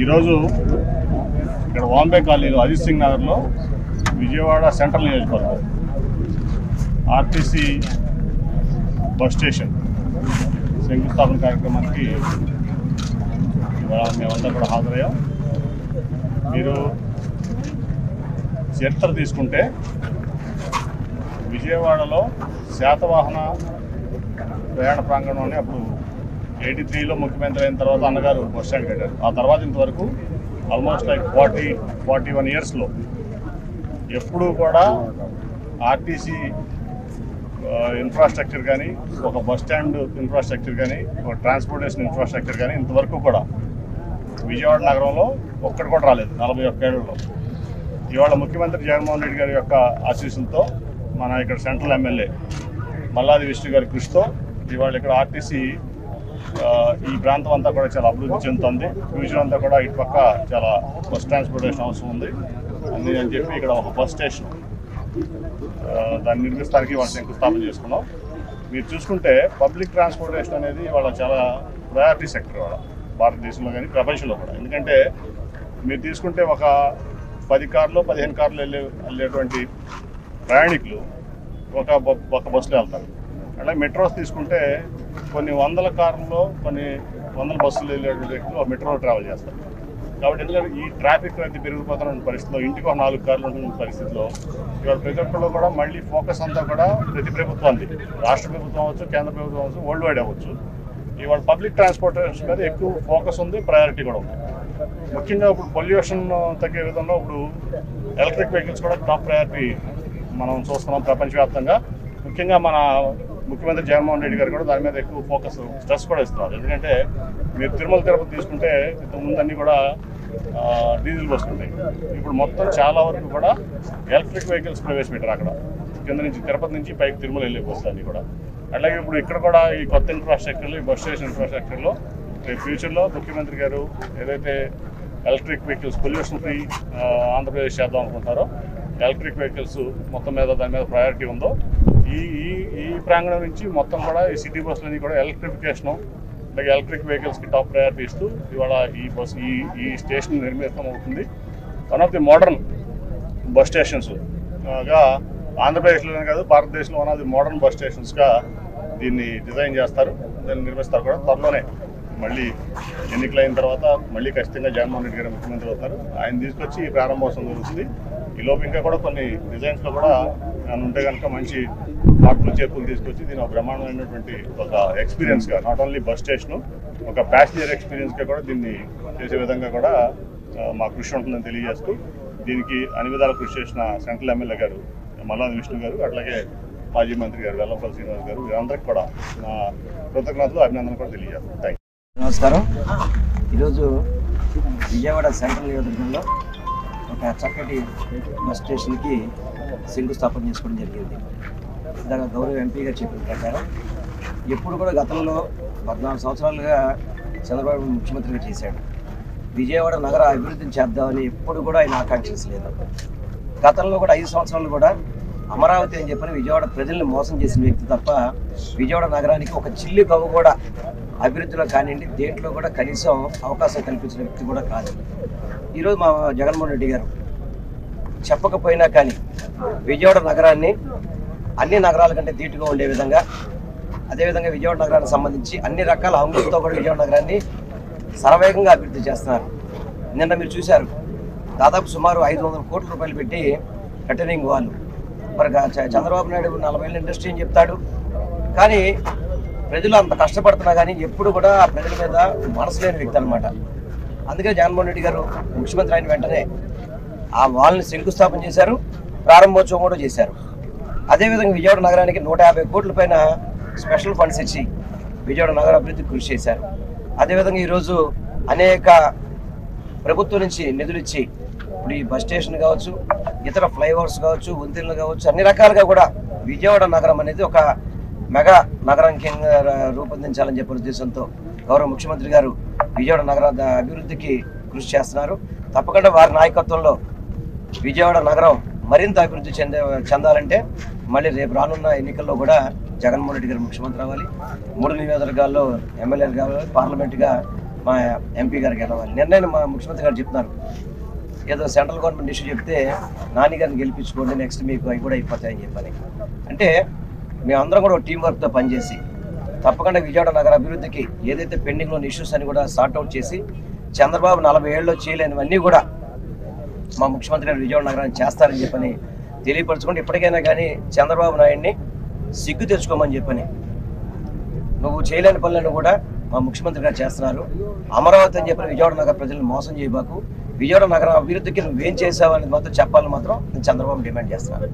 ఈరోజు ఇక్కడ వాంబే కాలనీలో అజిత్ సింగ్ నగర్లో విజయవాడ సెంట్రల్ నియోజకవర్గం ఆర్టీసీ బస్ స్టేషన్ శంకుస్థాపన కార్యక్రమానికి ఇవాళ మేమంతా కూడా హాజరయ్యాం. మీరు చరిత్ర తీసుకుంటే విజయవాడలో శాతవాహన ప్రయాణ ప్రాంగణం అని అప్పుడు 83లో ముఖ్యమంత్రి అయిన తర్వాత అన్నగారు బస్ స్టాండ్ కట్టారు. ఆ తర్వాత ఇంతవరకు ఆల్మోస్ట్ లైక్ 41 ఇయర్స్లో ఎప్పుడూ కూడా ఆర్టీసీ ఇన్ఫ్రాస్ట్రక్చర్ కానీ, ఒక బస్ స్టాండ్ ఇన్ఫ్రాస్ట్రక్చర్ కానీ, ఒక ట్రాన్స్పోర్టేషన్ ఇన్ఫ్రాస్ట్రక్చర్ కానీ ఇంతవరకు కూడా విజయవాడ నగరంలో ఒక్కటి కూడా రాలేదు 41 ఏళ్లలో. ఇవాళ ముఖ్యమంత్రి జగన్మోహన్ రెడ్డి గారి యొక్క ఆశీస్సులతో మన ఇక్కడ సెంట్రల్ ఎమ్మెల్యే మల్లాది విష్ణు గారి కృషితో ఇవాళ ఇక్కడ ఆర్టీసీ ఈ ప్రాంతం అంతా కూడా చాలా అభివృద్ధి చెందుతుంది. ఫ్యూచర్ అంతా కూడా ఇటు పక్క చాలా బస్ ట్రాన్స్పోర్టేషన్ అవసరం ఉంది అని చెప్పి ఇక్కడ ఒక బస్ స్టేషన్ దాన్ని నిర్మిస్తానికి వాళ్ళు శంకుస్థాపన చేసుకున్నాం. మీరు చూసుకుంటే పబ్లిక్ ట్రాన్స్పోర్టేషన్ అనేది వాళ్ళ చాలా ప్రయారిటీ సెక్టర్ వాళ్ళ భారతదేశంలో కానీ ప్రపంచంలో కూడా. ఎందుకంటే మీరు తీసుకుంటే ఒక 10 కార్లు 15 కార్లు వెళ్ళేటువంటి ప్రయాణికులు ఒక బస్సులో వెళ్తారు. అలాగే మెట్రోస్ తీసుకుంటే కొన్ని 100 కార్లలో కొన్ని 100 బస్సులు వెళ్ళేటువంటి వ్యక్తులు మెట్రోలో ట్రావెల్ చేస్తారు. కాబట్టి ఎందుకంటే ఈ ట్రాఫిక్ అనేది పెరిగిపోతున్న పరిస్థితిలో ఇంటికి ఒక 4 కార్లు ఉంటున్న పరిస్థితిలో ఇవాళ ప్రతి ఒక్కళ్ళు కూడా మళ్ళీ ఫోకస్ అంతా కూడా ప్రతి ప్రభుత్వానికి, రాష్ట్ర ప్రభుత్వం అవ్వచ్చు, కేంద్ర ప్రభుత్వం అవ్వచ్చు, వరల్డ్ వైడ్ అవ్వచ్చు, ఇవాళ పబ్లిక్ ట్రాన్స్పోర్టేషన్ మీద ఎక్కువ ఫోకస్ ఉంది, ప్రయారిటీ కూడా ఉంది. ముఖ్యంగా ఇప్పుడు పొల్యూషన్ తగ్గే విధంగా ఇప్పుడు ఎలక్ట్రిక్ వెహికల్స్ కూడా టాప్ ప్రయారిటీ మనం చూస్తున్నాం ప్రపంచవ్యాప్తంగా. ముఖ్యంగా మన ముఖ్యమంత్రి జగన్మోహన్ రెడ్డి గారు కూడా దాని మీద ఎక్కువ ఫోకస్, స్ట్రెస్ కూడా ఇస్తున్నారు. ఎందుకంటే మీరు తిరుమల తిరుపతి తీసుకుంటే ఇంతకుముందు అన్నీ కూడా డీజిల్ బస్సులు ఉంటాయి. ఇప్పుడు మొత్తం చాలా వరకు కూడా ఎలక్ట్రిక్ వెహికల్స్ ప్రవేశపెట్టారు. అక్కడ కింద నుంచి తిరుపతి నుంచి పైకి తిరుమల వెళ్ళే బస్సులు అన్నీ కూడా. అలాగే ఇప్పుడు ఇక్కడ కూడా ఈ కొత్త ఇన్ఫ్రాస్ట్రక్చర్లో, ఈ బస్ స్టేషన్ ఇన్ఫ్రాస్ట్రక్చర్లో రేపు ఫ్యూచర్లో ముఖ్యమంత్రి గారు ఏదైతే electric vehicles pollution free Andhra Pradesh చేద్దాం అనుకుంటారో, ఎలక్ట్రిక్ వెహికల్స్ మొత్తం మీద దాని మీద ప్రయారిటీ ఉందో ఈ ప్రాంగణం నుంచి మొత్తం కూడా ఈ సిటీ బస్సులన్నీ కూడా ఎలక్ట్రిఫికేషను, అలాగే ఎలక్ట్రిక్ వెహికల్స్కి టాప్ ప్రయారిటీ ఇస్తూ ఇవాళ ఈ స్టేషన్ నిర్మితం అవుతుంది. One of the modern bus స్టేషన్స్గా ఆంధ్రప్రదేశ్లోనే కాదు భారతదేశంలో one of the modern bus స్టేషన్స్గా దీన్ని డిజైన్ చేస్తారు, దాన్ని నిర్మిస్తారు కూడా. త్వరలోనే మళ్ళీ ఎన్నికలైన తర్వాత మళ్ళీ ఖచ్చితంగా జగన్మోహన్ రెడ్డి గారు ముఖ్యమంత్రి అవుతారు. ఆయన తీసుకొచ్చి ఈ ప్రారంభోత్సవం జరుగుతుంది. ఈ లోపు ఇంకా కూడా కొన్ని డిజైన్స్లో కూడా ఉంటే కనుక మంచి మార్పులు చేర్పులు తీసుకొచ్చి దీని ఒక బ్రహ్మాండమైనటువంటి ఒక ఎక్స్పీరియన్స్గా, నాట్ ఓన్లీ బస్ స్టేషను, ఒక ప్యాసింజర్ ఎక్స్పీరియన్స్గా కూడా దీన్ని చేసే విధంగా కూడా మా కృషి ఉంటుందని తెలియజేస్తూ దీనికి అన్ని విధాల కృషి చేసిన సెంట్రల్ ఎమ్మెల్యే గారు మల్లాది విష్ణు గారు, అట్లాగే మాజీ మంత్రి గారు వెల్లంపల్లి శ్రీనివాస్ గారు, వీరందరికీ కూడా నా కృతజ్ఞతలు, అభినందనలు కూడా తెలియజేస్తాను. Thank you. నమస్కారం. ఈరోజు విజయవాడ సెంట్రల్ నియోజకవర్గంలో ఒక చక్కటి బస్ స్టేషన్కి శంకుస్థాపన చేసుకోవడం జరిగింది. ఇందాక గౌరవ ఎంపీ గారు చెప్పిన ప్రకారం ఎప్పుడు కూడా గతంలో 14 సంవత్సరాలుగా చంద్రబాబు ముఖ్యమంత్రిగా చేశాడు. విజయవాడ నగర అభివృద్ధిని చేద్దామని ఎప్పుడు కూడా ఆయన ఆకాంక్షించలేదు. గతంలో కూడా 5 సంవత్సరాలు కూడా అమరావతి అని చెప్పని విజయవాడ ప్రజల్ని మోసం చేసిన వ్యక్తి తప్ప విజయవాడ నగరానికి ఒక చిల్లి గవ్వ కూడా అభివృద్ధిలో కానివ్వండి దేంట్లో కూడా కనీసం అవకాశం కల్పించిన వ్యక్తి కూడా కాదు. ఈరోజు మా జగన్మోహన్ రెడ్డి గారు చెప్పకపోయినా కానీ విజయవాడ నగరాన్ని అన్ని నగరాల కంటే ధీటుగా ఉండే విధంగా, అదేవిధంగా విజయవాడ నగరానికి సంబంధించి అన్ని రకాల హంగులతో కూడా విజయవాడ నగరాన్ని శరవేగంగా అభివృద్ధి చేస్తున్నారు. నిన్న మీరు చూశారు, దాదాపు సుమారు 500 కోట్ల రూపాయలు పెట్టి రిటర్నింగ్ వాళ్ళు. మరి చంద్రబాబు నాయుడు 40 ఏళ్ళ ఇండస్ట్రీ అని చెప్తాడు, కానీ ప్రజలు అంత కష్టపడుతున్నా కానీ ఎప్పుడు కూడా ఆ ప్రజల మీద మనసు లేని వ్యక్తి అనమాట. అందుకే జగన్మోహన్ రెడ్డి గారు ముఖ్యమంత్రి అయిన వెంటనే ఆ వాళ్ళని శంకుస్థాపన చేశారు, ప్రారంభోత్సవం కూడా చేశారు. అదేవిధంగా విజయవాడ నగరానికి 150 కోట్ల పైన స్పెషల్ ఫండ్స్ ఇచ్చి విజయవాడ నగర అభివృద్ధికి కృషి చేశారు. అదేవిధంగా ఈరోజు అనేక ప్రభుత్వం నుంచి నిధులు ఇచ్చి ఇప్పుడు ఈ బస్ స్టేషన్ కావచ్చు, ఇతర ఫ్లైఓవర్స్ కావచ్చు, వంతెనలు కావచ్చు, అన్ని రకాలుగా కూడా విజయవాడ నగరం అనేది ఒక మెగా నగరానికి రూపొందించాలని చెప్పే ఉద్దేశంతో గౌరవ ముఖ్యమంత్రి గారు విజయవాడ నగర అభివృద్ధికి కృషి చేస్తున్నారు. తప్పకుండా వారి నాయకత్వంలో విజయవాడ నగరం మరింత అభివృద్ధి చెందాలంటే మళ్ళీ రేపు రానున్న ఎన్నికల్లో కూడా జగన్మోహన్ రెడ్డి గారు ముఖ్యమంత్రి అవ్వాలి. 3 నియోజకవర్గాల్లో ఎమ్మెల్యేలు కావాలి, పార్లమెంటుగా మా ఎంపీ గారికి గెలవాలి. నిన్న మా ముఖ్యమంత్రి గారు చెప్తున్నారు, ఏదో సెంట్రల్ గవర్నమెంట్ ఇష్యూ చెప్తే నాని గారిని గెలిపించుకోండి, నెక్స్ట్ మీకు అవి కూడా అయిపోతాయని చెప్పని. అంటే మేమందరం కూడా టీం వర్క్తో పనిచేసి తప్పకుండా విజయవాడ నగర అభివృద్ధికి ఏదైతే పెండింగ్లో ఉన్న ఇష్యూస్ అని కూడా సార్ట్అవుట్ చేసి చంద్రబాబు 40 ఏళ్ళలో చేయలేనివన్నీ కూడా మా ముఖ్యమంత్రి గారు విజయవాడ నగరాన్ని చేస్తారని చెప్పని తెలియపరచుకుంటే, ఇప్పటికైనా కానీ చంద్రబాబు నాయుడిని సిగ్గు తెచ్చుకోమని చెప్పని, నువ్వు చేయలేని పనులను కూడా మా ముఖ్యమంత్రి గారు చేస్తున్నారు. అమరావతి అని చెప్పిన విజయవాడ నగర ప్రజలను మోసం చేయబాకు, విజయవాడ నగర అభివృద్ధికి నువ్వేం చేసావు అనేది మాత్రం చెప్పాలని మాత్రం నేను చంద్రబాబు డిమాండ్ చేస్తున్నాను.